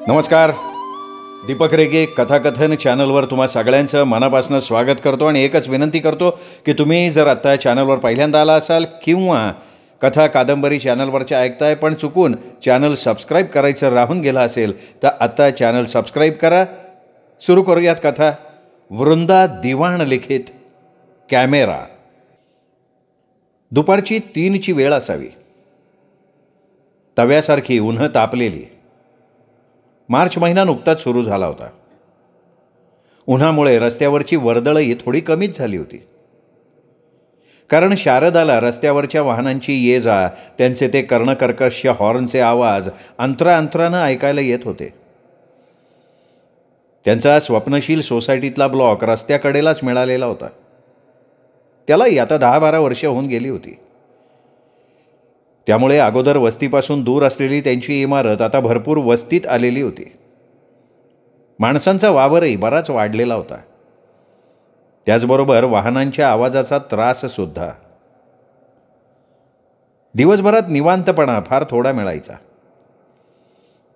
नमस्कार. दीपक रेगे कथाकथन चॅनलवर तुम्हा सगळ्यांचं मनापासून स्वागत करतो आणि एकच विनंती करतो की तुम्ही जर आत्ता चॅनलवर पहिल्यांदा आला असाल किंवा कथा कादंबरी चॅनलवरच्या ऐकताय पण चुकून चॅनल सबस्क्राईब करायचं राहून गेलं असेल तर आत्ता चॅनल सबस्क्राईब करा. सुरू करूयात कथा. वृंदा दिवाण लिखित कॅमेरा. दुपारची 3ची वेळ असावी. तव्यासारखी उन्हं तापलेली. मार्च महिना नुकताच सुरू झाला होता. उन्हामुळे रस्त्यावरची वर्दळही थोडी कमीच झाली होती. कारण शारदाला रस्त्यावरच्या वाहनांची ये जा, त्यांचे ते कर्णकर्कश हॉर्नचे आवाज अंतरानं ऐकायला येत होते. त्यांचा स्वप्नशील सोसायटीतला ब्लॉक रस्त्याकडेलाच मिळालेला होता. त्यालाही आता 10-12 वर्ष होऊन गेली होती. त्यामुळे अगोदर वस्तीपासून दूर असलेली त्यांची इमारत आता भरपूर वस्तीत आलेली होती. माणसांचा वावरही बराच वाढलेला होता. त्याचबरोबर वाहनांच्या आवाजाचा त्राससुद्धा. दिवसभरात निवांतपणा फार थोडा मिळायचा.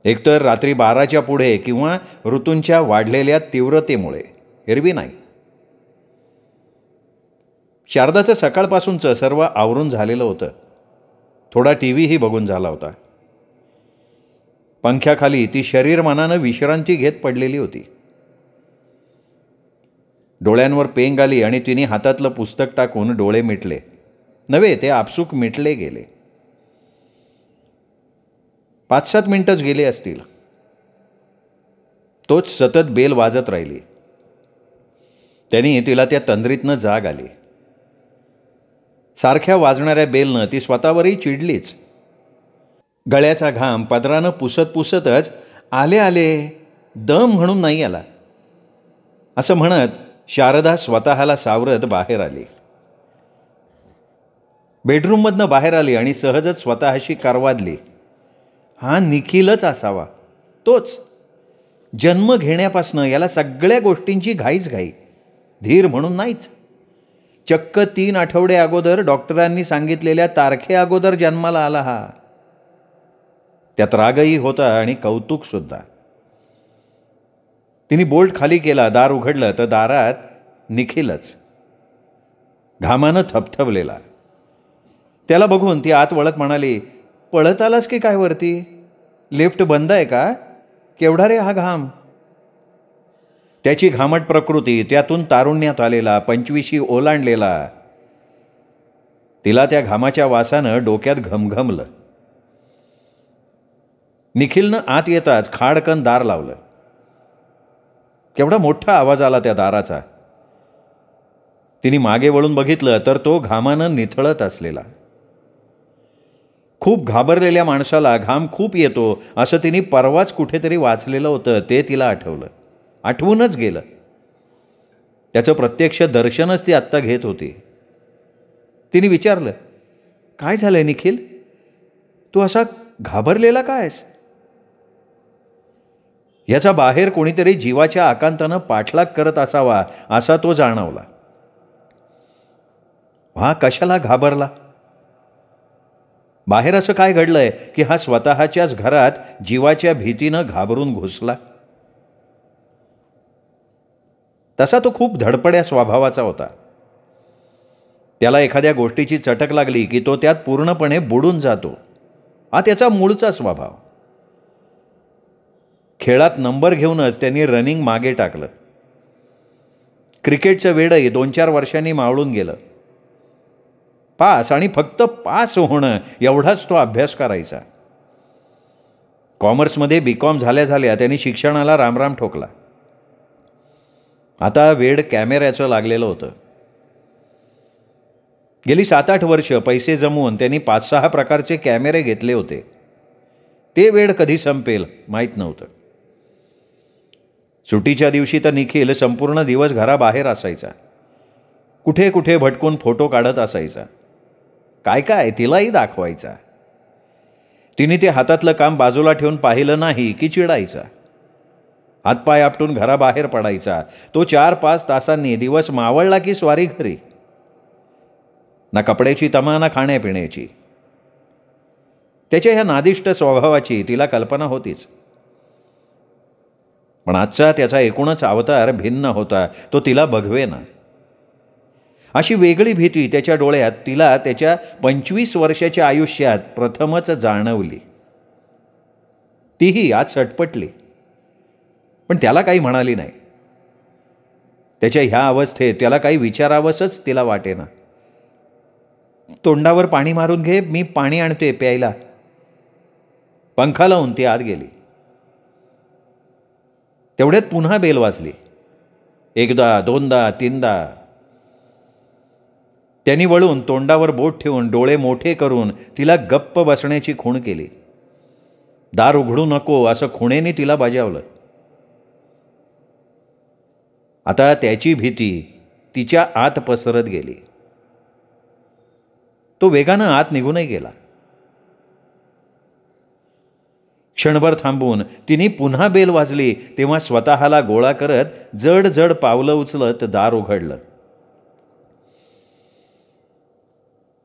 एकतर रात्री 12च्या पुढे किंवा ऋतूंच्या वाढलेल्या तीव्रतेमुळे, एरवी नाही. शारदाचं सकाळपासूनचं सर्व आवरून झालेलं होतं. थोडा टीव्हीही बघून झाला होता. पंख्याखाली ती शरीर मनानं विश्रांती घेत पडलेली होती. डोळ्यांवर पेंग आली आणि तिने हातातलं पुस्तक टाकून डोळे मिटले. नव्हे, ते आपसूक मिटले गेले. 5-7 मिनिटंच गेले असतील. तोच सतत बेल वाजत राहिली. त्यांनी तिला त्या तंद्रीतनं जाग आली. सारख्या वाजणाऱ्या बेलनं ती स्वतःवरही चिडलीच. गळ्याचा घाम पदरानं पुसतच आले दम म्हणून नाही आला असं म्हणत शारदा स्वतःला सावरत बाहेर आली. बेडरूममधनं बाहेर आली आणि सहजच स्वतःशी करवादली. हा निखिलच असावा. तोच. जन्म घेण्यापासनं याला सगळ्या गोष्टींची घाईच घाई. धीर म्हणून नाहीच. चक्क 3 आठवडे अगोदर डॉक्टरांनी सांगितलेल्या तारखे अगोदर जन्माला आला हा. त्यात रागही होता आणि कौतुकसुद्धा. तिने बोल्ट खाली केला, दार उघडलं तर दारात निखिलच, घामानं थपथपलेला. त्याला बघून ती आत वळत म्हणाली, पळत आलास की काय वरती? लिफ्ट बंद आहे का? केवढा रे हा घाम? त्याची घामट प्रकृती, त्यातून तारुण्यात आलेला, 25शी ओलांडलेला. तिला त्या घामाच्या वासानं डोक्यात घमघमलं. निखिलनं आत येताच खाडकन दार लावलं. केवढा मोठा आवाज आला त्या दाराचा. तिने मागे वळून बघितलं तर तो घामानं निथळत असलेला. खूप घाबरलेल्या माणसाला घाम खूप येतो असं तिने परवाच कुठेतरी वाचलेलं होतं. ते तिला आठवलं. आठवूनच गेलं. त्याचं प्रत्यक्ष दर्शनच ती आत्ता घेत होती. तिने विचारलं, काय झालंय निखिल? तू असा घाबरलेला कायस? याचा बाहेर कोणीतरी जीवाच्या आकांतानं पाठलाग करत असावा असा तो जाणवला. हा कशाला घाबरला? बाहेर असं काय घडलंय की हा स्वतःच्याच घरात जीवाच्या भीतीनं घाबरून घुसला? तसा तो खूप धडपड्या स्वभावाचा होता. त्याला एखाद्या गोष्टीची चटक लागली की तो त्यात पूर्णपणे बुडून जातो. हा त्याचा मूळचा स्वभाव. खेळात नंबर घेऊनच त्यांनी रनिंग मागे टाकलं. क्रिकेटचं वेडही 2-4 वर्षांनी मावळून गेलं. पास आणि फक्त पास होणं एवढाच तो अभ्यास करायचा. कॉमर्समध्ये BCom झाल्या त्यांनी शिक्षणाला रामराम ठोकला. आता वेड कॅमेऱ्याचं लागलेलं होतं. गेली 7-8 वर्ष पैसे जमवून त्यांनी 5-6 प्रकारचे कॅमेरे घेतले होते. ते वेड कधी संपेल माहीत नव्हतं. सुट्टीच्या दिवशी तर निखिल संपूर्ण दिवस घराबाहेर असायचा. कुठे कुठे भटकून फोटो काढत असायचा. काय तिलाही दाखवायचा. तिने ते हातातलं काम बाजूला ठेवून पाहिलं नाही की चिडायचा. हातपाय आपटून घराबाहेर पडायचा. तो 4-5 तासांनी दिवस मावळला की स्वारी घरी. ना कपड्याची तमा ना खाण्यापिण्याची. त्याच्या ह्या नादिष्ट स्वभावाची तिला कल्पना होतीच. पण आजचा त्याचा एकूणच अवतार भिन्न होता. तो तिला बघवेना. अशी वेगळी भीती त्याच्या डोळ्यात तिला त्याच्या 25 वर्षाच्या आयुष्यात प्रथमच जाणवली. तीही आज सटपटली, पण त्याला काही म्हणाली नाही. त्याच्या ह्या अवस्थेत त्याला काही विचारावंसच तिला वाटेना. तोंडावर पाणी मारून घे, मी पाणी आणते प्यायला. पंखा लावून ती आत गेली. तेवढ्यात पुन्हा बेल वाजली. एकदा, दोनदा, तीनदा. त्यांनी वळून तोंडावर बोट ठेवून डोळे मोठे करून तिला गप्प बसण्याची खूण केली. दार उघडू नको असं खुणेने तिला बजावलं. आता त्याची भीती तिच्या आत पसरत गेली. तो वेगानं आत निघूनही गेला. क्षणभर थांबून तिने पुन्हा बेल वाजली तेव्हा स्वतःला गोळा करत जड जड पावलं उचलत दार उघडलं.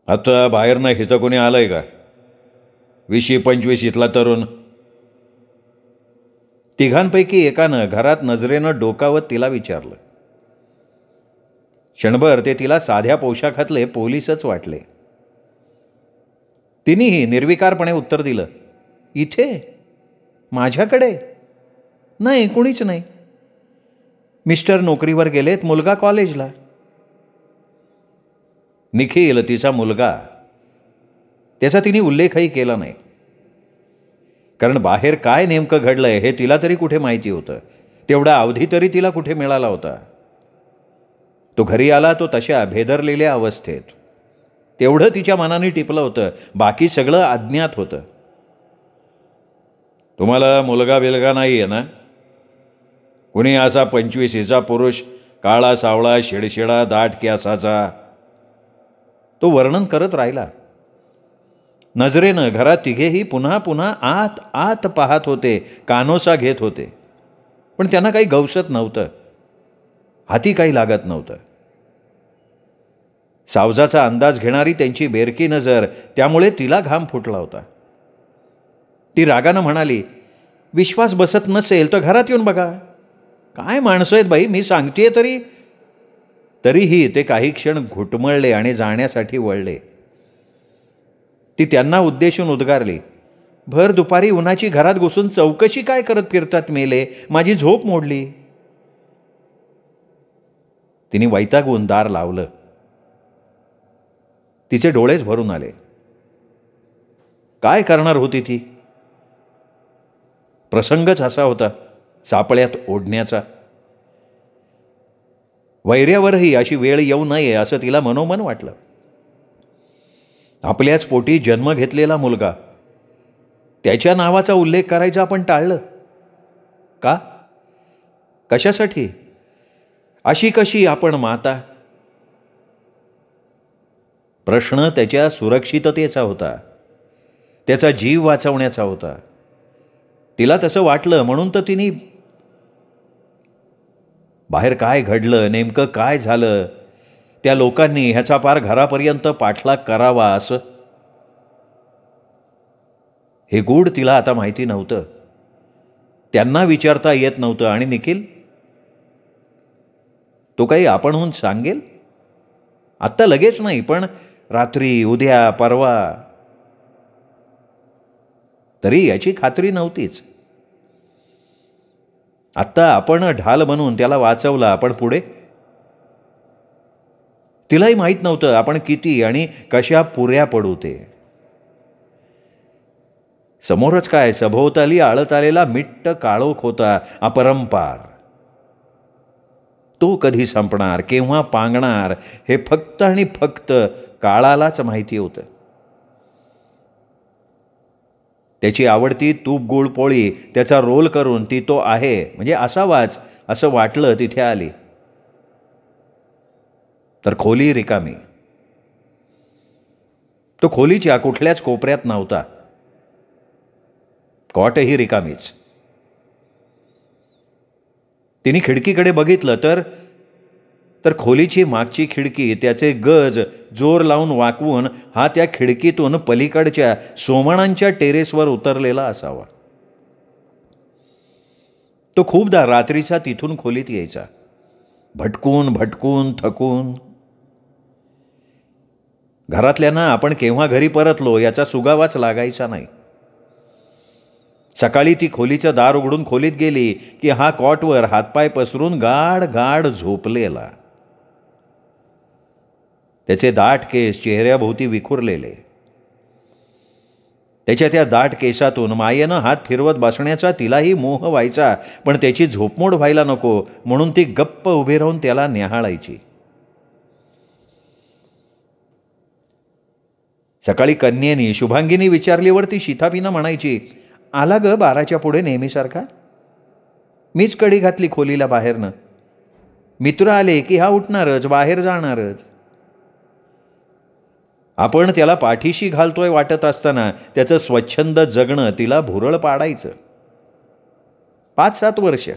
आता बाहेरनं हिथं कोणी आलंय का? 20-25 तरुण. तिघांपैकी एकानं घरात नजरेनं डोकावत तिला विचारलं. क्षणभर ते तिला साध्या पोशाखातले पोलीसच वाटले. तिनेही निर्विकारपणे उत्तर दिलं, इथे? माझ्याकडे? नाही, कुणीच नाही. मिस्टर नोकरीवर गेलेत, मुलगा कॉलेजला. निखिल तिचा मुलगा. त्याचा तिने उल्लेखही केला नाही, कारण बाहेर काय नेमकं घडलंय हे तिला तरी कुठे माहिती होतं. तेवढा अवधी तरी तिला कुठे मिळाला होता. तो घरी आला तो तशा भेदरलेल्या अवस्थेत. तेवढं तिच्या मनाने टिपलं होतं, बाकी सगळं अज्ञात होतं. तुम्हाला मुलगा बिलगा नाही आहे ना? कुणी असा 25चा पुरुष, काळा सावळा, शिडशिडा, दाट केसाचा. तो वर्णन करत राहिला. नजरेनं घरात तिघेही पुन्हा पुन्हा आत आत पाहत होते, कानोसा घेत होते. पण त्यांना काही गवसत नव्हतं, हाती काही लागत नव्हतं. सावजाचा अंदाज घेणारी त्यांची बेरकी नजर, त्यामुळे तिला घाम फुटला होता. ती रागानं म्हणाली, विश्वास बसत नसेल तर घरात येऊन बघा. काय माणसं आहेत बाई, मी सांगतेय तरी. तरीही ते काही क्षण घुटमळले आणि जाण्यासाठी वळले. ती त्यांना उद्देशून उद्गारली, भर दुपारी उन्हाची घरात घुसून चौकशी काय करत फिरतात मेले, माझी झोप मोडली. तिने वैतागून दार लावलं. तिचे डोळेच भरून आले. काय करणार होती ती? प्रसंगच असा होता सापळ्यात ओढण्याचा. वैऱ्यावरही अशी वेळ येऊ नये असं तिला मनोमन वाटलं. आपल्याच पोटी जन्म घेतलेला मुलगा, त्याच्या नावाचा उल्लेख करायचा आपण टाळलं का? कशासाठी? अशी कशी आपण माता? प्रश्न त्याच्या सुरक्षिततेचा होता, त्याचा जीव वाचवण्याचा होता. तिला तसं वाटलं म्हणून तर तिने बाहेर काय घडलं, नेमकं काय झालं, त्या लोकांनी ह्याचा पार घरापर्यंत पाठलाग करावा असं. हे गूढ तिला आता माहिती नव्हतं. त्यांना विचारता येत नव्हतं. आणि निखिल, तो काही आपणहून सांगेल? आत्ता लगेच नाही, पण रात्री, उद्या, परवा. तरी याची खात्री नव्हतीच. आत्ता आपण ढाल बनून त्याला वाचवला, पण पुढे तिलाही माहीत नव्हतं आपण किती आणि कशा पुऱ्या पडू ते. समोरच काय, सभोवताली आळत आलेला मिट्ट काळोख होता, अपरंपार. तो कधी संपणार, केव्हा पांगणार, हे फक्त आणि फक्त काळालाच माहिती होतं. त्याची आवडती तूप गुळ पोळी, त्याचा रोल करून ती तो आहे म्हणजे असावाच असं वाटलं तिथे आली, तर खोली रिकामी. तो खोलीच्या कुठल्याच कोपऱ्यात नव्हता. कॉटही रिकामीच. तिने खिडकीकडे बघितलं तर खोलीची मागची खिडकी, त्याचे गज जोर लावून वाकवून हा त्या खिडकीतून पलीकडच्या सोमणांच्या टेरेसवर उतरलेला असावा. तो खूपदा रात्रीचा तिथून खोलीत यायचा, भटकून भटकून थकून. घरातल्यांना आपण केव्हा घरी परतलो याचा सुगावाच लागायचा नाही. सकाळी ती खोलीचं दार उघडून खोलीत गेली की हा कॉटवर हातपाय पसरून गाढ गाढ झोपलेला. त्याचे दाट केस चेहऱ्याभोवती विखुरलेले. त्याच्या त्या दाट केसातून मायेनं हात फिरवत बसण्याचा तिलाही मोह व्हायचा, पण त्याची झोपमोड व्हायला नको म्हणून ती गप्प उभी राहून त्याला न्याहाळायची. सकाळी कन्येनी शुभांगीनी विचारल्यावर ती शिताफीनं म्हणायची, आला ग 12च्या पुढे नेहमीसारखा. मीच कडी घातली खोलीला बाहेरनं. मित्र आले की हा उठणारच, बाहेर जाणारच. आपण त्याला पाठीशी घालतोय वाटत असताना त्याचं स्वच्छंद जगणं तिला भुरळ पाडायचं. 5-7 वर्ष.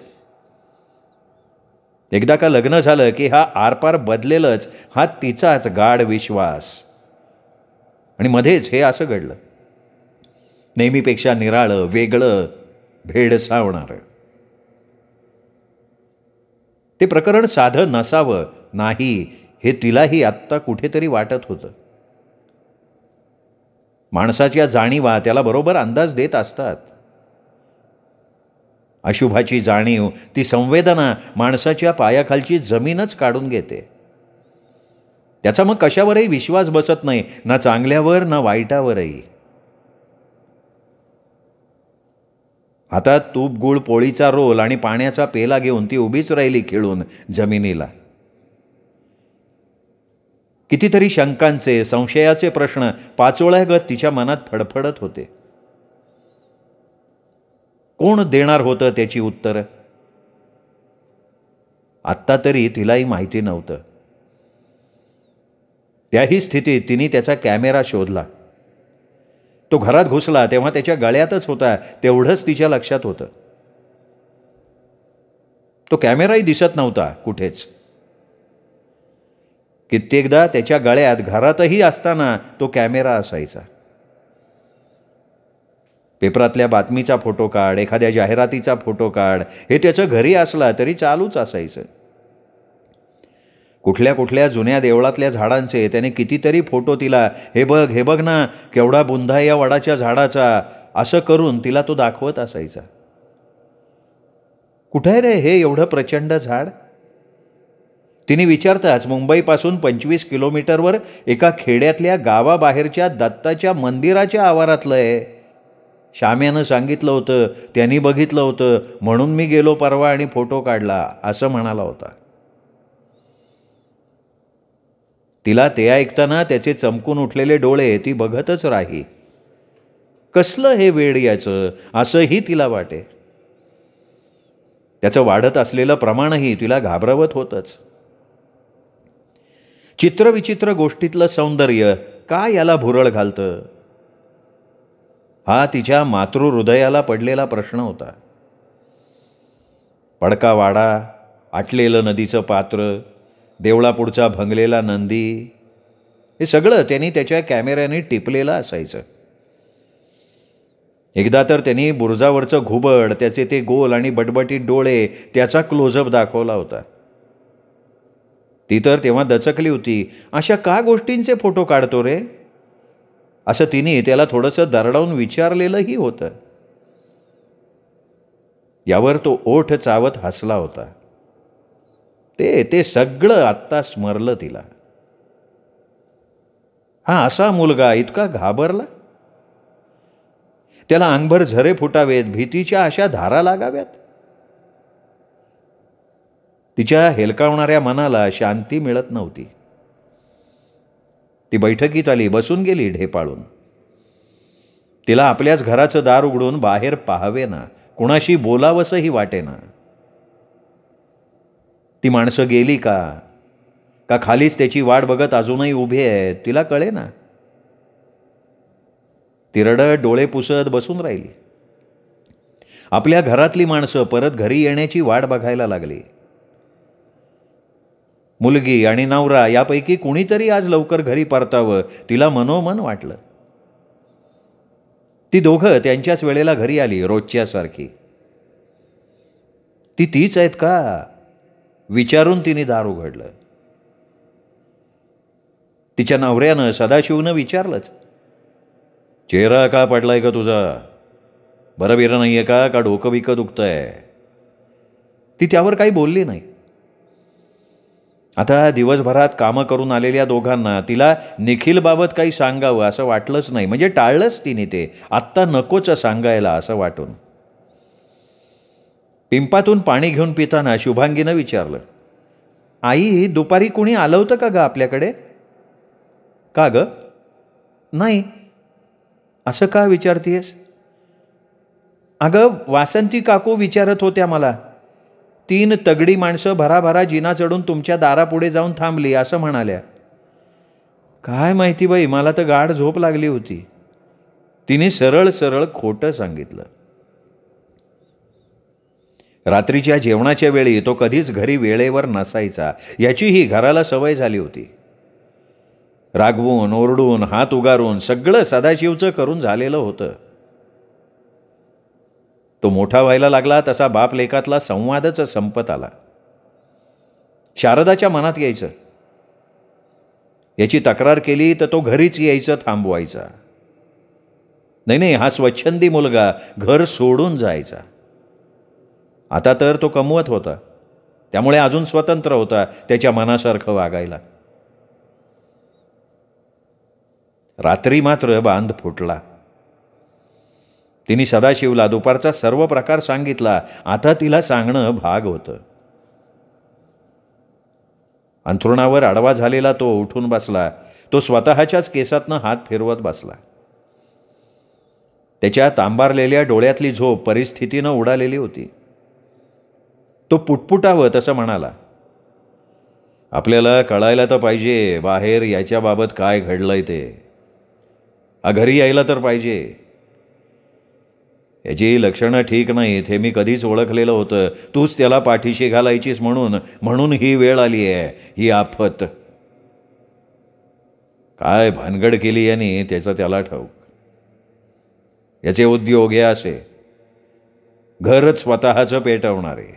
एकदा का लग्न झालं की हा आरपार बदलेलच हा तिचाच गाढ विश्वास. आणि मध्येच हे असं घडलं, नेहमीपेक्षा निराळं, वेगळं, भेडसावणारं. ते प्रकरण साधं नसावं नाही हे तिलाही आत्ता कुठेतरी वाटत होतं. माणसाच्या जाणीवा त्याला बरोबर अंदाज देत असतात. अशुभाची जाणीव, ती संवेदना माणसाच्या पायाखालची जमीनच काढून घेते. त्याचा मग कशावरही विश्वास बसत नाही, ना चांगल्यावर ना वाईटावरही. हातात तूप गुळ पोळीचा रोल आणि पाण्याचा पेला घेऊन ती उभीच राहिली खिळून जमिनीला. कितीतरी शंकांचे, संशयाचे प्रश्न पाचोळ्यागत तिच्या मनात फडफडत होते. कोण देणार होतं त्याची उत्तरं? आत्ता तरी तिलाही माहिती नव्हतं. त्याही स्थितीत तिने त्याचा कॅमेरा शोधला. तो घरात घुसला तेव्हा त्याच्या गळ्यातच होता, तेवढंच तिच्या लक्षात होतं. तो कॅमेराही दिसत नव्हता कुठेच. कित्येकदा त्याच्या गळ्यात घरातही असताना तो कॅमेरा असायचा. पेपरातल्या बातमीचा फोटो काढ, एखाद्या जाहिरातीचा फोटो काढ, हे त्याचं घरी असला तरी चालूच असायचं. कुठल्या कुठल्या जुन्या देवळातल्या झाडांचे त्याने कितीतरी फोटो तिला, हे बघ ना केवढा बुंधा या वडाच्या झाडाचा, असं करून तिला तो दाखवत असायचा. कुठे आहे रे हे एवढं प्रचंड झाड? तिने विचारताच मुंबईपासून 25 किलोमीटरवर एका खेड्यातल्या गावाबाहेरच्या दत्ताच्या मंदिराच्या आवारातलं आहे. श्याम्यानं सांगितलं होतं, त्यांनी बघितलं होतं, म्हणून मी गेलो परवा आणि फोटो काढला, असं म्हणाला होता. तिला ते ऐकताना त्याचे चमकून उठलेले डोळे ती बघतच राही. कसलं हे वेड याचं, असंही तिला वाटे. त्याचं वाढत असलेलं प्रमाणही तिला घाबरवत होतंच. चित्रविचित्र गोष्टीतलं सौंदर्य का याला भुरळ घालतं, हा तिच्या मातृहृदयाला पडलेला प्रश्न होता. पडका वाडा, आटलेलं नदीचं पात्र, देवळापुढचा भंगलेला नंदी, हे सगळं त्यांनी त्याच्या कॅमेऱ्याने टिपलेलं असायचं. एकदा तर त्यांनी बुरुजावरचं घुबड, त्याचे ते गोल आणि बटबटीत डोळे, त्याचा क्लोजअप दाखवला होता. ती तर तेव्हा दचकली होती. अशा का गोष्टींचे फोटो काढतो रे, असं तिने त्याला थोडंसं दरडावून विचारलेलंही होतं. यावर तो ओठ चावत हसला होता. ते सगळं आत्ता स्मरलं तिला. हा असा मुलगा इतका घाबरला, त्याला अंगभर झरे फुटावेत, भीतीच्या अशा धारा लागाव्यात. तिच्या हेलकावणाऱ्या मनाला शांती मिळत नव्हती. ती बैठकीत आली, बसून गेली ढेपाळून. तिला आपल्याच घराचं दार उघडून बाहेर पाहावे ना, कुणाशी बोलावंसंही वाटेना. ती माणसं गेली का खालीच त्याची वाट बघत अजूनही उभी आहेत, तिला कळेना. ती रडत डोळे पुसत बसून राहिली. आपल्या घरातली माणसं परत घरी येण्याची वाट बघायला लागली. मुलगी आणि नवरा यापैकी कुणीतरी आज लवकर घरी परतावं, तिला मनोमन वाटलं. ती दोघं त्यांच्याच वेळेला घरी आली, रोजच्यासारखी. ती तीच आहेत का विचारून तिने दार उघडलं. तिच्या नवऱ्यानं सदाशिवनं विचारलंच, चेहरा का पडलाय का तुझा, बरं बिरं नाही आहे का डोकं बिकं दुखतंय. ती त्यावर काही बोलली नाही. आता दिवसभरात कामं करून आलेल्या दोघांना तिला निखिलबाबत काही सांगावं असं वाटलंच नाही. म्हणजे टाळलंच तिने ते, आत्ता नकोच सांगायला असं वाटून. पिंपातून पाणी घेऊन पिताना शुभांगीनं विचारलं, आई दुपारी कुणी आलं होतं का ग आपल्याकडे. का ग नाही, असं का विचारतीयस. अगं वासंती काकू विचारत होत्या मला, 3 तगडी माणसं भराभरा जिना चढून तुमच्या दारापुढे जाऊन थांबली असं म्हणाल्या. काय माहिती बाई, मला तर गाढ झोप लागली होती. तिने सरळ सरळ खोटं सांगितलं. रात्रीच्या जेवणाच्या वेळी तो कधीच घरी वेळेवर नसायचा याची ही घराला सवय झाली होती. रागवून ओरडून हात उगारून सगळं सदाशिवचं करून झालेलं होतं. तो मोठा व्हायला लागला तसा बाप लेकातला संवादच संपत आला. शारदाच्या मनात यायचं, याची तक्रार केली तर तो घरीच यायचं थांबवायचा. नाही, हा स्वच्छंदी मुलगा घर सोडून जायचा. आता तर तो कमवत होता, त्यामुळे अजून स्वतंत्र होता त्याच्या मनासारखं वागायला. रात्री मात्र बांध फुटला. तिने सदाशिवला दुपारचा सर्व प्रकार सांगितला. आता तिला सांगणं भाग होतं. अंथरुणावर आडवा झालेला तो उठून बसला. तो स्वतःच्याच केसातनं हात फिरवत बसला. त्याच्या तांबारलेल्या डोळ्यातली झोप परिस्थितीनं उडालेली होती. तो पुटपुटावं तसं म्हणाला, आपल्याला कळायला तर पाहिजे बाहेर याच्याबाबत काय घडलंय ते. घरी यायला तर पाहिजे. याची लक्षणं ठीक नाहीत हे मी कधीच ओळखलेलं होतं. तूच त्याला पाठीशी घालायचीस म्हणून ही वेळ आली आहे, ही आफत. काय भानगड केली यांनी त्याचं त्याला ठाऊक. याचे उद्योग हे असे, घरच स्वतःचं पेटवणारे.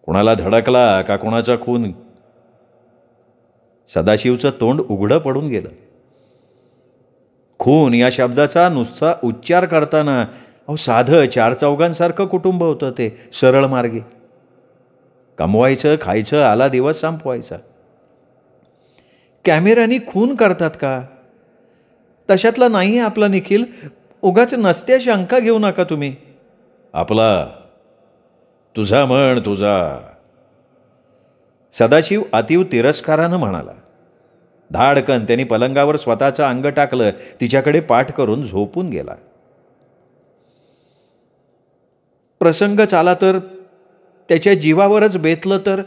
कुणाला धडकला का कुणाचा खून. सदाशिवचं तोंड उघडं पडून गेलं. खून या शब्दाचा नुसता उच्चार करताना साधं 4 चौघांसारखं कुटुंब होतं ते, सरळ मार्गी. कमवायचं, खायचं, आला दिवस संपवायचा. कॅमेऱ्यानी खून करतात का. तशातला नाही आपला निखिल. उगाच नसत्या शंका घेऊ नका तुम्ही. आपला तुझा म्हण तुझा. सदाशिव अतीव तिरस्कारानं म्हणाला. धाडकन त्यांनी पलंगावर स्वतःचं अंग टाकलं, तिच्याकडे पाठ करून झोपून गेला. प्रसंग चाला तर त्याच्या जीवावरच बेतलं तर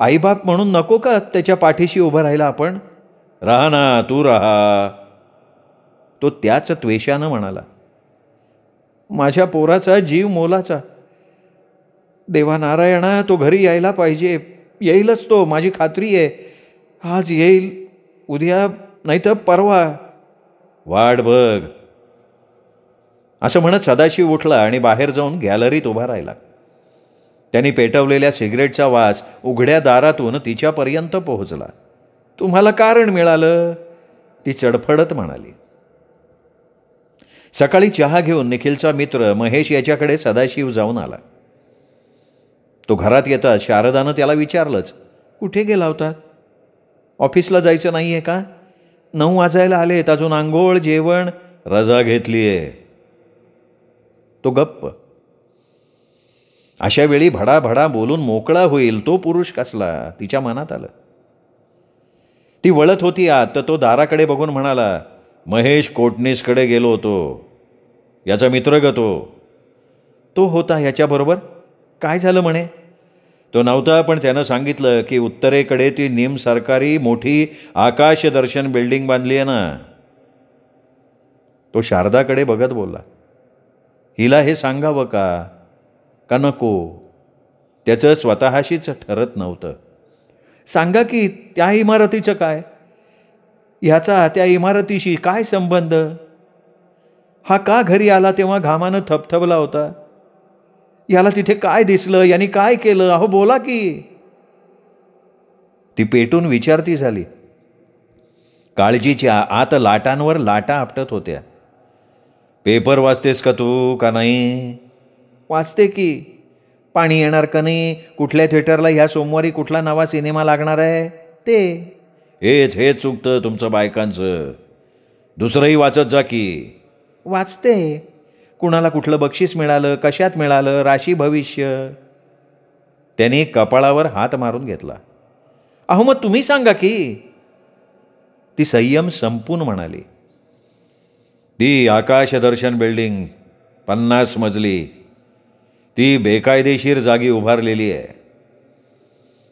आईबाप म्हणून नको का त्याच्या पाठीशी उभं राहिला आपण. राहा ना, तू राहा. तो त्याच त्वेषानं म्हणाला, माझ्या पोराचा जीव मोलाचा. देवा नारायणा, तो घरी यायला पाहिजे. येईलच तो, माझी खात्री आहे. आज येईल, उद्या नाही तर परवा. वाट बघ. असं म्हणत सदाशिव उठला आणि बाहेर जाऊन गॅलरीत उभा राहिला. त्यांनी पेटवलेल्या सिगरेटचा वास उघड्या दारातून तिच्यापर्यंत पोहोचला. तुम्हाला कारण मिळालं, ती चडफडत म्हणाली. सकाळी चहा घेऊन निखिलचा मित्र महेश याच्याकडे सदाशिव जाऊन आला. तो घरात येताच शारदानं त्याला विचारलंच, कुठे गेला होता. ऑफिसला जायचं नाही आहे का. 9 वाजायला आलेत, अजून आंघोळ जेवण. रजा घेतली आहे. तो गप्प. अशा वेळी भडाभडा बोलून मोकळा होईल तो पुरुष कसला, तिच्या मनात आलं. ती वळत होती आत तर तो दाराकडे बघून म्हणाला, महेश कोटणीसकडे गेलो होतो. याचा मित्र ग तो होता याच्याबरोबर. काय झालं म्हणे. तो नव्हता, पण त्यानं सांगितलं की उत्तरेकडे ती निम सरकारी मोठी आकाशदर्शन बिल्डिंग बांधली आहे ना. तो शारदाकडे बघत बोलला, हिला हे सांगावं का नको. त्याचं स्वतःशीच ठरत नव्हतं. सांगा की त्या इमारतीचं काय. ह्याचा त्या इमारतीशी काय संबंध. हा का घरी आला तेव्हा घामानं थपथपला होता. याला तिथे काय दिसलं, यांनी काय केलं, अहो बोला की. ती पेटून विचारती झाली. काळजीच्या आत लाटांवर लाटा आपटत होत्या. पेपर वाचतेस का तू का नाही? वाचते की. पाणी येणार का नाही, कुठल्या थिएटरला ह्या सोमवारी कुठला नवा सिनेमा लागणार आहे ते. हेच चुकतं तुमचं बायकांचं. दुसरंही वाचत जा की. वाचते. कुणाला कुठलं बक्षीस मिळालं, कशात मिळालं, राशी भविष्य. त्याने कपाळावर हात मारून घेतला. अहो मग तुम्ही सांगा की. ती संयम संपून म्हणाली. ती आकाशदर्शन बिल्डिंग 50 मजली, ती बेकायदेशीर जागी उभारलेली आहे.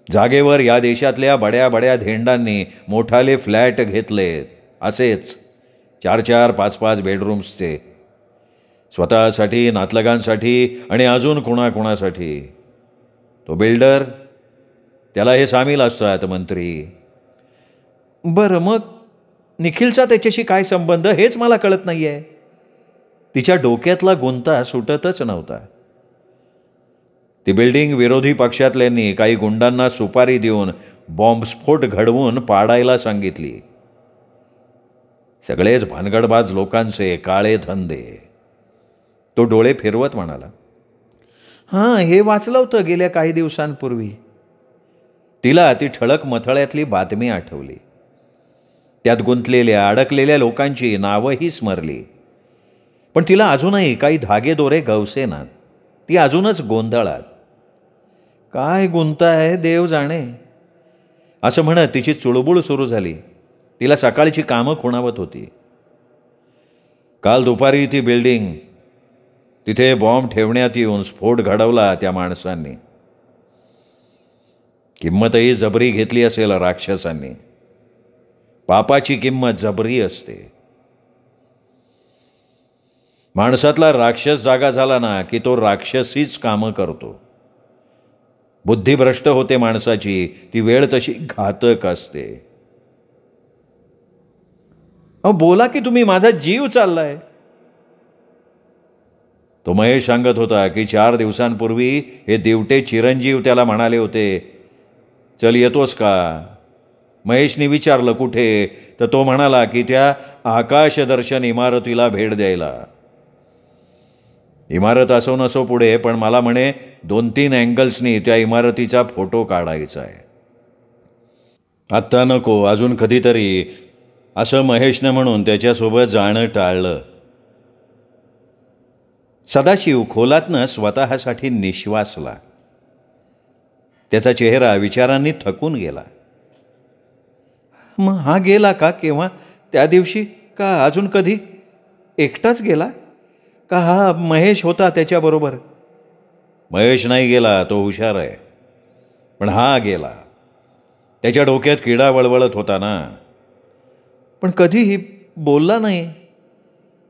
जागेवर या देशातल्या बड्या बड्या धेंडांनी मोठाले फ्लॅट घेतलेत. असेच 4-4, 5-5 बेडरूम्सचे, स्वतःसाठी, नातलगांसाठी आणि अजून कोणाकोणासाठी. तो बिल्डर, त्याला हे सामील असतात मंत्री. बरं मग निखिलचा त्याच्याशी काय संबंध, हेच मला कळत नाही आहे. तिच्या डोक्यातला गुंता सुटतच नव्हता. ती बिल्डिंग विरोधी पक्षातल्यांनी काही गुंडांना सुपारी देऊन बॉम्बस्फोट घडवून पाडायला सांगितली. सगळेच भानगडबाज लोकांचे काळे धंदे. तो डोळे फिरवत म्हणाला. हां, हे वाचलं होतं गेल्या काही दिवसांपूर्वी. तिला ती ठळक मथळ्यातली बातमी आठवली. त्यात गुंतलेल्या अडकलेल्या लोकांची नावंही स्मरली. पण तिला अजूनही काही धागेदोरे गवसेनात. ती अजूनच गोंधळात. काय गुंता आहे देव जाणे, असं म्हणत तिची चुळबुळ सुरू झाली. तिला सकाळची कामं खुणावत होती. काल दुपारी ती बिल्डिंग, तिथे बॉम्ब ठेवण्यात येऊन स्फोट घडवला त्या माणसांनी. किंमतही जबरी घेतली असेल राक्षसांनी. पापाची किंमत जबरी असते. माणसातला राक्षस जागा झाला ना की तो राक्षसीच कामं करतो. बुद्धिभ्रष्ट होते माणसाची. ती वेळ तशी घातक असते. अहो बोला की तुम्ही, माझा जीव चाललाय. तो महेश सांगत होता की 4 दिवसांपूर्वी हे दिवटे चिरंजीव त्याला म्हणाले होते, चल येतोस का? महेशने विचारलं कुठे, तर तो म्हणाला की त्या आकाशदर्शन इमारतीला भेट द्यायला. इमारत असो नसो पुढे, पण मला म्हणे 2-3 अँगल्सनी त्या इमारतीचा फोटो काढायचा आहे. आत्ता नको, अजून कधीतरी, असं महेशनं म्हणून त्याच्यासोबत जाणं टाळलं. सदाशिव खोलातनं स्वतःसाठी निश्वासला. त्याचा चेहरा विचारांनी थकून गेला. मग हा गेला का केव्हा? त्या दिवशी का अजून कधी? एकटाच गेला का हा महेश होता त्याच्याबरोबर? महेश नाही गेला, तो हुशार आहे. पण हा गेला. त्याच्या डोक्यात किडा वळवळत होता ना. पण कधीही बोलला नाही.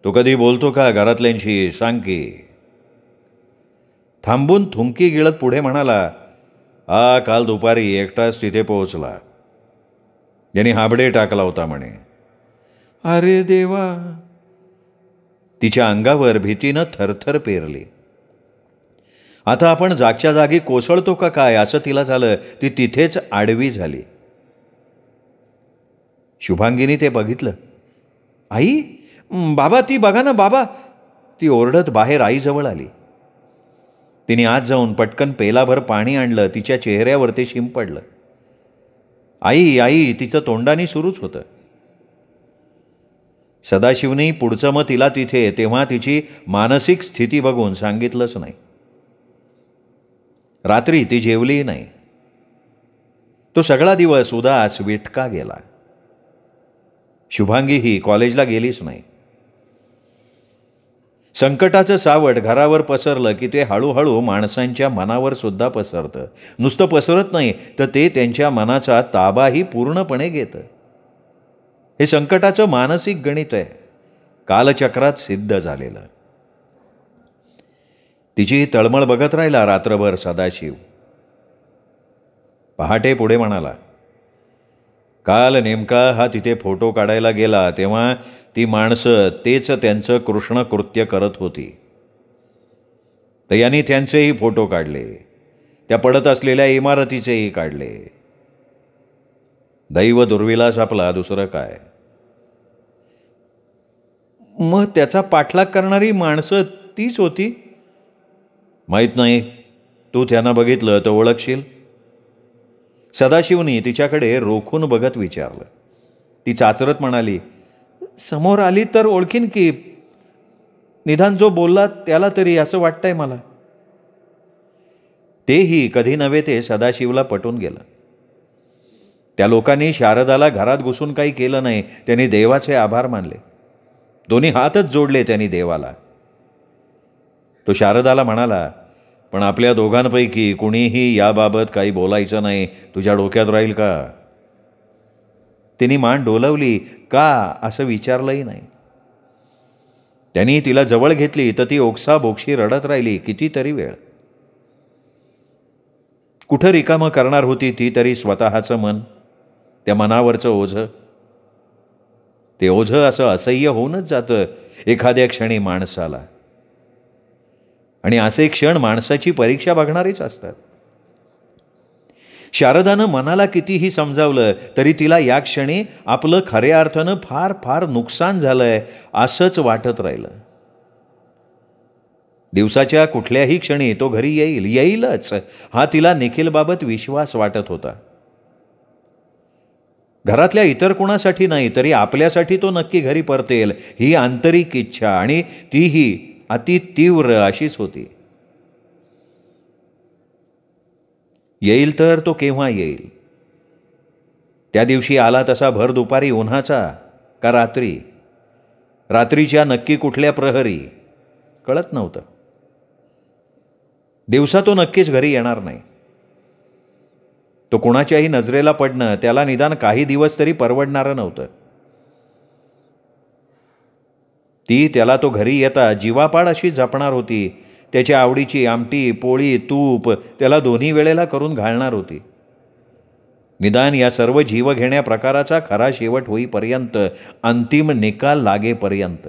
तो कधी बोलतो का घरातल्यांशी? सांग की. थांबून थुंकी गिळत पुढे म्हणाला. हा काल दुपारी एकटाच तिथे पोहोचला. ज्यांनी हाबडे टाकला होता म्हणे. अरे देवा. तिच्या अंगावर भीतीनं थरथर पेरली. आता आपण जागच्या जागी कोसळतो का काय असं तिला झालं. ती तिथेच आडवी झाली. शुभांगीने ते बघितलं. आई, बाबा ती बघा ना बाबा. ती ओरडत बाहेर आईजवळ आली. तिने आत जाऊन पटकन पेलाभर पाणी आणलं. तिच्या चेहऱ्यावर ते शिंपडलं. आई आई तिचं तोंडाने सुरूच होतं. सदाशिवने पुढचं मग तिला तिथे तेव्हा तिची मानसिक स्थिती बघून सांगितलंच नाही. रात्री ती जेवलीही नाही. तो सगळा दिवस उदास विटका गेला. शुभांगी ही कॉलेजला गेलीच नाही. संकटाचं सावट घरावर पसरलं की ते हळूहळू माणसांच्या मनावर सुद्धा पसरतं. नुसतं पसरत नाही तर ते त्यांच्या मनाचा ताबाही पूर्णपणे घेतं. हे संकटाचं मानसिक गणित आहे, कालचक्रात सिद्ध झालेलं. तिची तळमळ बघत राहिला रात्रभर सदाशिव. पहाटे पुढे म्हणाला. काल नेमका हा तिथे फोटो काढायला गेला तेव्हा ती माणसं तेच त्यांचं कृष्ण कृत्य करत होती. तर यांनी त्यांचेही फोटो काढले, त्या पडत असलेल्या इमारतीचेही काढले. दैव दुर्विलास आपला, दुसरं काय. मग त्याचा पाठलाग करणारी माणसं तीच होती? माहीत नाही, तू त्यांना बघितलं तर ओळखशील. सदाशिवनी तिच्याकडे रोखून बघत विचारलं. ती चाचरत म्हणाली, समोर आली तर ओळखीन की, निदान जो बोलला त्याला तरी, असं वाटतंय मला. तेही कधी नव्हे ते सदाशिवला पटून गेलं. त्या लोकांनी शारदाला घरात घुसून काही केलं नाही. त्यांनी देवाचे आभार मानले, दोन्ही हातच जोडले त्यांनी देवाला. तो शारदाला म्हणाला, पण आपल्या दोघांपैकी कुणीही याबाबत काही बोलायचं नाही, तुझ्या डोक्यात राहील का? तिने मान डोलवली. का असं विचारलंही नाही. त्यांनी तिला जवळ घेतली तर ती ओक्साबोक्शी रडत राहिली कितीतरी वेळ. कुठं रिकामं करणार होती ती तरी स्वतःचं मन, त्या मनावरचं ओझं. ते ओझं असं असह्य होऊनच जातं एखाद्या क्षणी माणसाला. आणि असे क्षण माणसाची परीक्षा बघणारीच असतात. शारदानं मनाला कितीही समजावलं तरी तिला या क्षणी आपलं खऱ्या अर्थानं फार फार नुकसान झालंय असंच वाटत राहिलं. दिवसाच्या कुठल्याही क्षणी तो घरी येईलच हा तिला निखिलबाबत विश्वास वाटत होता. घरातल्या इतर कुणासाठी नाही तरी आपल्यासाठी तो नक्की घरी परतेल ही आंतरिक इच्छा, आणि तीही अति तीव्र अशीच होती. येईल तर तो केव्हा येईल? त्या दिवशी आला तसा भर दुपारी उन्हाचा का रात्रीच्या नक्की कुठल्या प्रहरी कळत नव्हतं. दिवसा तो नक्कीच घरी येणार नाही. तो कुणाच्याही नजरेला पडणं त्याला निदान काही दिवस तरी परवडणारं नव्हतं. ती त्याला तो घरी येता जीवापाड अशी जपणार होती. त्याच्या आवडीची आमटी, पोळी, तूप त्याला दोन्ही वेळेला करून घालणार होती. निदान या सर्व जीव घेण्या प्रकाराचा खरा शेवट होईपर्यंत, अंतिम निकाल लागेपर्यंत.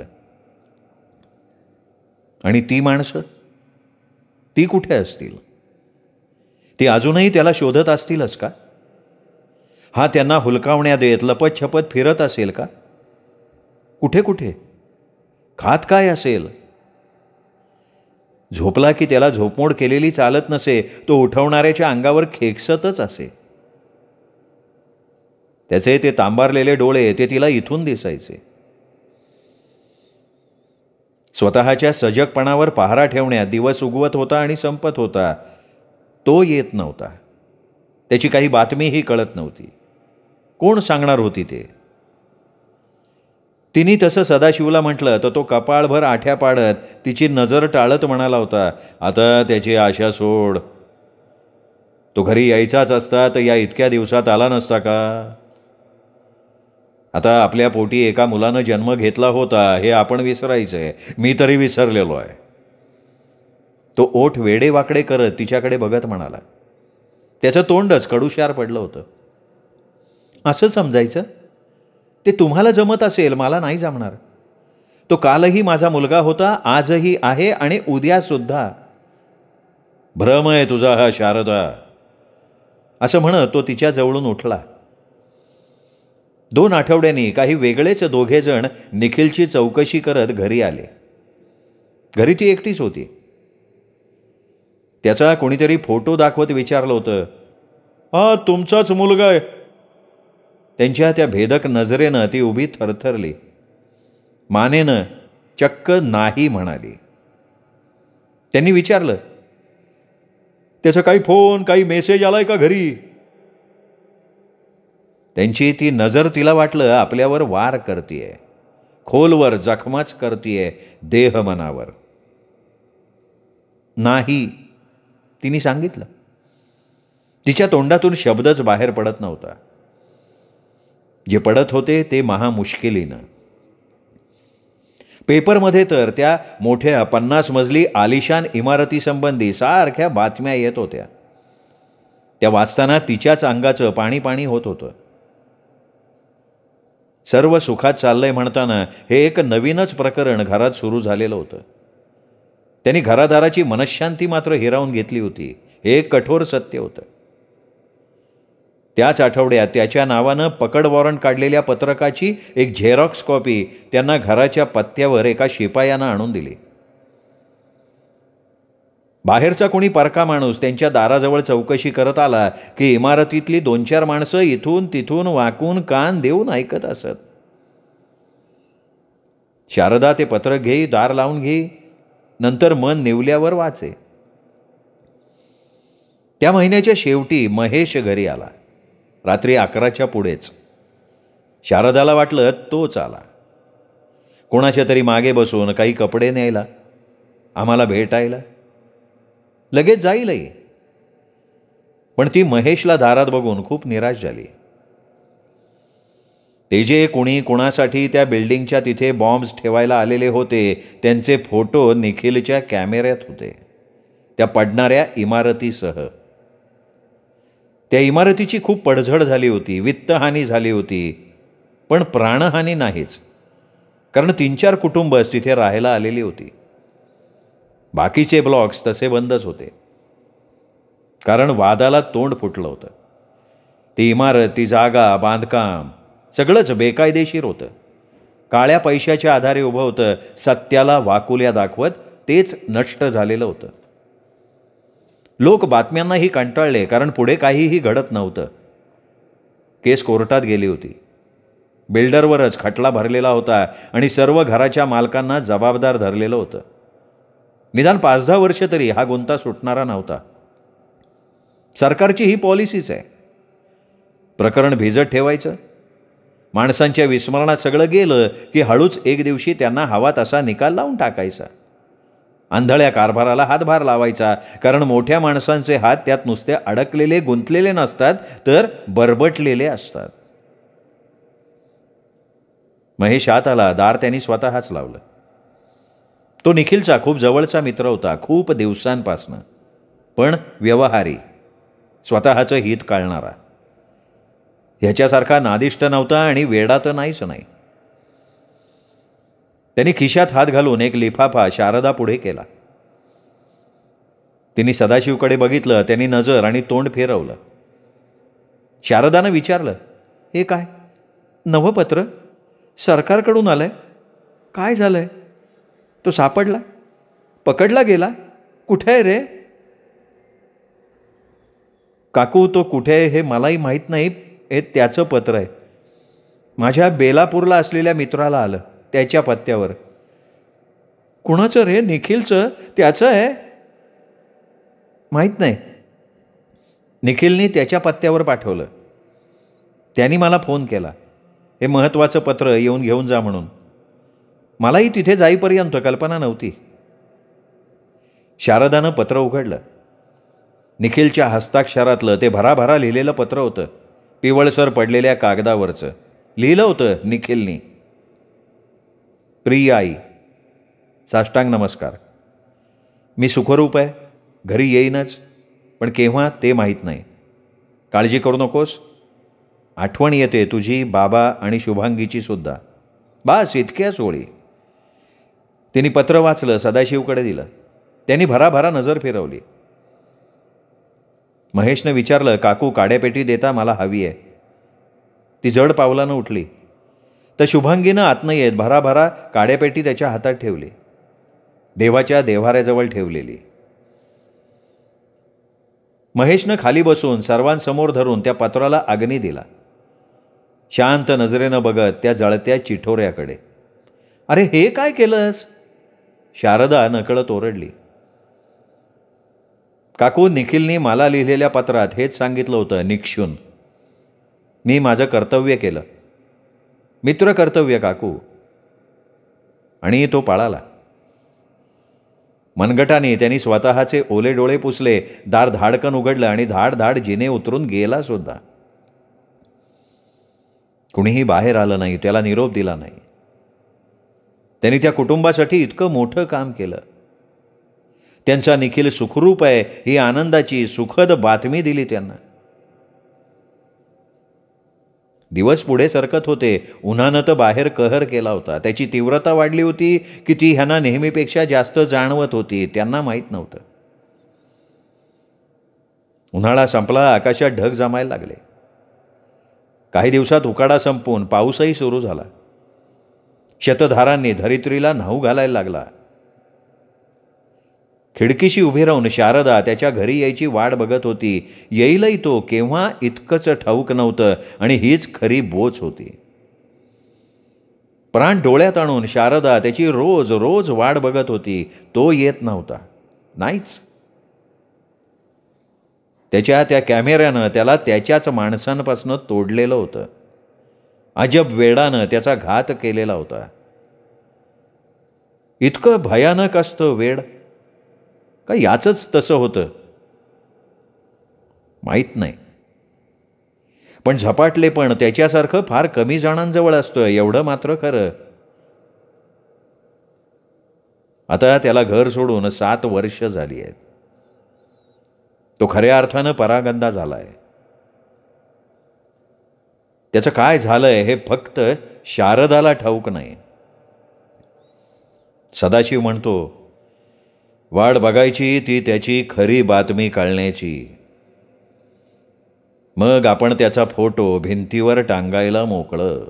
आणि ती माणसं, ती कुठे असतील? ती अजूनही त्याला शोधत असतीलच का? हा त्यांना हुलकावण्या देत लपत छपत फिरत असेल का? कुठे कुठे खात काय असेल? झोपला की त्याला झोपमोड केलेली चालत नसे, तो उठवणाऱ्याच्या अंगावर खेकसतच असे. त्याचे ते तांबारलेले डोळे ते तिला इथून दिसायचे. स्वतःच्या सजगपणावर पहारा ठेवण्यात दिवस उगवत होता आणि संपत होता. तो येत नव्हता. त्याची काही बातमीही कळत नव्हती. कोण सांगणार होती ते? तिने तसं सदाशिवला म्हटलं तर तो कपाळभर आठ्या पाडत तिची नजर टाळत म्हणाला होता, आता त्याची आशा सोड. तो घरी यायचाच असता तर या इतक्या दिवसात आला नसता का? आता आपल्या पोटी एका मुलानं जन्म घेतला होता हे आपण विसरायचंय. मी तरी विसरलेलो आहे. तो ओठ वेडे वाकडे करत तिच्याकडे बघत म्हणाला. त्याचं तोंडच कडूशार पडलं होतं. असं समजायचं ते तुम्हाला जमत असेल, मला नाही जमणार. तो कालही माझा मुलगा होता, आजही आहे आणि उद्यासुद्धा. भ्रम आहे तुझा हा शारदा, असं म्हणत तो तिच्या जवळून उठला. 2 आठवड्यांनी काही वेगळेच दोघेजण निखिलची चौकशी करत घरी आले. घरी ती एकटीच होती. त्याचा कोणीतरी फोटो दाखवत विचारलं होतं, हा तुमचाच मुलगा आहे? त्यांच्या त्या भेदक नजरेनं ती उभी थरथरली. मानेनं चक्क नाही म्हणाली. त्यांनी विचारलं, त्याचा काही फोन, काही मेसेज आलाय का घरी? त्यांची ती नजर तिला वाटलं आपल्यावर वार करतीये, खोलवर जखमाच करतीये, देह मनावर. नाही, तिने सांगितलं. तिच्या तोंडातून शब्दच बाहेर पडत नव्हता. जे पडत होते ते महामुश्किलीनं. पेपरमध्ये तर त्या मोठ्या 50 मजली आलिशान इमारतीसंबंधी सारख्या बातम्या येत होत्या. त्या वाचताना तिच्याच अंगाचं पाणी पाणी होत होतं. सर्व सुखात चाललंय म्हणताना हे एक नवीनच प्रकरण घरात सुरू झालेलं होतं. त्यांनी घरादाराची मनःशांती मात्र हिरावून घेतली होती. हे एक कठोर सत्य होतं. त्याच आठवड्यात त्याच्या नावानं पकड वॉरंट काढलेल्या पत्रकाची एक झेरॉक्स कॉपी त्यांना घराच्या पत्त्यावर एका शिपायानं आणून दिली. बाहेरचा कोणी परका माणूस त्यांच्या दाराजवळ चौकशी करत आला की इमारतीतली 2-4 माणसं इथून तिथून वाकून कान देऊन ऐकत असत. शारदा ते पत्र घेई, दार लावून घेई, नंतर मन निवल्यावर वाचे. त्या महिन्याच्या शेवटी महेश घरी आला. रात्री 11च्या पुढेच. शारदाला वाटलं तोच आला. कोणाच्या तरी मागे बसून काही कपडे न्यायला, आम्हाला भेटायला, लगेच जाईलही. पण ती महेशला दारात बघून खूप निराश झाली. ते जे कोणी कुणासाठी त्या बिल्डिंगच्या तिथे बॉम्ब्स ठेवायला आलेले होते त्यांचे फोटो निखिलच्या कॅमेऱ्यात होते, त्या पडणाऱ्या इमारतीसह. त्या इमारतीची खूप पडझड झाली होती, वित्तहानी झाली होती, पण प्राणहानी नाहीच, कारण 3-4 कुटुंबच तिथे राहायला आलेली होती. बाकीचे ब्लॉक्स तसे बंदच होते, कारण वादाला तोंड फुटलं होतं. ती इमारत, ती जागा, बांधकाम सगळंच बेकायदेशीर होतं. काळ्या पैशाच्या आधारे उभं होतं. सत्याला वाकुल्या दाखवत तेच नष्ट झालेलं होतं. लोक बातम्यांनाही कंटाळले, कारण पुढे काहीही घडत नव्हतं. केस कोर्टात गेली होती. बिल्डरवरच खटला भरलेला होता आणि सर्व घराच्या मालकांना जबाबदार धरलेलं होतं. निदान 5-10 वर्ष तरी हा गुंता सुटणारा नव्हता. सरकारची ही पॉलिसीच आहे. प्रकरण भिजत ठेवायचं, माणसांच्या विस्मरणात सगळं गेलं की हळूच एक दिवशी त्यांना हवा तसा निकाल लावून टाकायचा. आंधळ्या कारभाराला हातभार लावायचा, कारण मोठ्या माणसांचे हात त्यात नुसते अडकलेले, गुंतलेले नसतात, तर बरबटलेले असतात. महेश आत आला. दार त्यांनी स्वतःच लावलं. तो निखिलचा खूप जवळचा मित्र होता, खूप दिवसांपासनं, पण व्यवहारी, स्वतःचं हित काढणारा. ह्याच्यासारखा नादिष्ट नव्हता आणि वेडा तर नाहीच नाही. त्यांनी खिशात हात घालून एक लिफाफा शारदा पुढे केला. तिने सदाशिवकडे बघितलं. त्यांनी नजर आणि तोंड फिरवलं. शारदानं विचारलं, हे काय? नवं पत्र? सरकारकडून आलंय? काय झालंय? तो सापडला? पकडला गेला? कुठे आहे रे? काकू, तो कुठे आहे हे मलाही माहीत नाही. हे त्याचं पत्र आहे. माझ्या बेलापूरला असलेल्या मित्राला आलं, त्याच्या पत्त्यावर. कुणाचं रे? निखिलचं? त्याचं आहे? माहीत नाही. निखिलने त्याच्या पत्त्यावर पाठवलं. त्यांनी मला फोन केला, हे महत्त्वाचं पत्र येऊन घेऊन जा म्हणून. मलाही तिथे जाईपर्यंत कल्पना नव्हती. शारदानं पत्र उघडलं. निखिलच्या हस्ताक्षरातलं ते भराभरा लिहिलेलं पत्र होतं. पिवळसर पडलेल्या कागदावरचं लिहिलं होतं निखिलनी, प्रिय आई, साष्टांग नमस्कार. मी सुखरूप आहे, घरी येईनच, पण केव्हा ते माहीत नाही. काळजी करू नकोस. आठवण येते तुझी, बाबा आणि शुभांगीची सुद्धा. बास, इतक्याच ओळी. तिने पत्र वाचलं, सदाशिवकडे दिलं. त्यांनी भराभरा नजर फिरवली. महेशनं विचारलं, काकू, काड्यापेटी देता, मला हवी आहे. ती जड पावलानं उठली. तर शुभांगीनं आतनं येत भराभरा काड्यापेटी त्याच्या हातात ठेवली, देवाच्या देव्हाऱ्याजवळ ठेवलेली. महेशनं खाली बसून सर्वांसमोर धरून त्या पत्राला अग्नी दिला. शांत नजरेनं बघत त्या जळत्या चिठोऱ्याकडे. अरे, हे काय केलंस? शारदा नकळत ओरडली. काकू, निखिलनी मला लिहिलेल्या पत्रात हेच सांगितलं होतं, निक्षून. मी माझं कर्तव्य केलं, मित्र कर्तव्य काकू, आणि तो पाळाला. मनगटाने त्यांनी स्वतःचे ओले डोळे पुसले. दार धाडकन उघडलं आणि धाड धाड जिने उतरून गेला सुद्धा. कुणीही बाहेर आलं नाही, त्याला निरोप दिला नाही. त्यांनी त्या कुटुंबासाठी इतकं मोठं काम केलं. त्यांचा निखिल सुखरूप आहे ही आनंदाची सुखद बातमी दिली त्यांना. दिवस पुढे सरकत होते. उन्हानं तर बाहेर कहर केला होता. त्याची तीव्रता वाढली होती की ती ह्यांना नेहमीपेक्षा जास्त जाणवत होती. त्यांना माहीत नव्हतं. उन्हाळा संपला. आकाशात ढग जमायला लागले. काही दिवसात उकाडा संपून पाऊसही सुरू झाला. शतधारांनी धरित्रीला न्हाऊ घालायला लागला. खिडकीशी उभी राहून शारदा त्याच्या घरी यायची वाट बघत होती. येईलही तो केव्हा इतकंच ठाऊक नव्हतं. आणि हीच खरी बोच होती. प्राण डोळ्यात आणून शारदा त्याची रोज रोज वाट बघत होती. तो येत नव्हता. नाहीच. त्याच्या त्या कॅमेऱ्यानं त्याला त्याच्याच माणसांपासून तोडलेलं होतं. अजब वेडानं त्याचा घात केलेला होता. इतकं भयानक असतं वेड का याचंच तसं होतं माहीत नाही. पण झपाटले पण त्याच्यासारखं फार कमी जणांजवळ असतं एवढं मात्र खरं. आता त्याला घर सोडून 7 वर्ष झाली आहेत. तो खऱ्या अर्थानं परागंदा झालाय. त्याचं काय झालंय हे फक्त शारदाला ठाऊक नाही. सदाशिव म्हणतो, वाट बघायची ती त्याची खरी बातमी कळण्याची. मग आपण त्याचा फोटो भिंतीवर टांगायला मोकळं.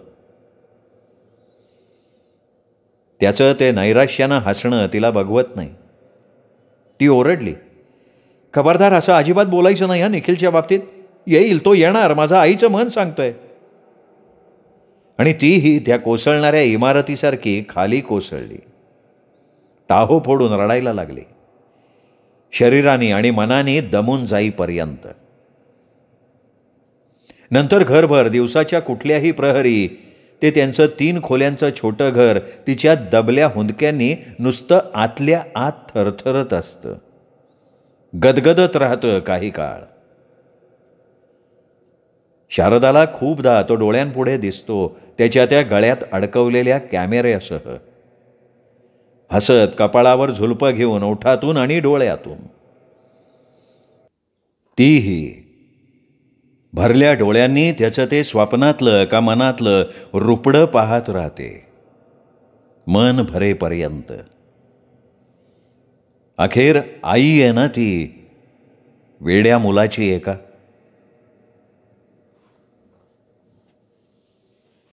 त्याचं ते नैराश्यानं हसणं तिला बघवत नाही. ती ओरडली, खबरदार, असं अजिबात बोलायचं नाही हा निखिलच्या बाबतीत. येईल, तो येणार, माझं आईचं मन सांगतंय. आणि तीही त्या कोसळणाऱ्या इमारतीसारखी खाली कोसळली. टाहो फोडून रडायला लागली. शरीराने आणि मनाने दमून जाईपर्यंत. नंतर घरभर दिवसाच्या कुठल्याही प्रहरी ते त्यांचं 3 खोल्यांचं छोटं घर तिच्या दबल्या हुंदक्यांनी नुसतं आतल्या आत थरथरत असतं. गदगदत राहतं काही काळ. शारदाला खूपदा तो डोळ्यांपुढे दिसतो त्याच्या त्या गळ्यात अडकवलेल्या कॅमेऱ्यासह. हसत कपाळावर झुलपं घेऊन ओठातून आणि डोळ्यातून. तीही भरल्या डोळ्यांनी त्याचं ते स्वप्नातलं का मनातलं रुपडं पाहत राहते मन भरेपर्यंत. अखेर आई आहे ना ती, वेड्या मुलाची एका.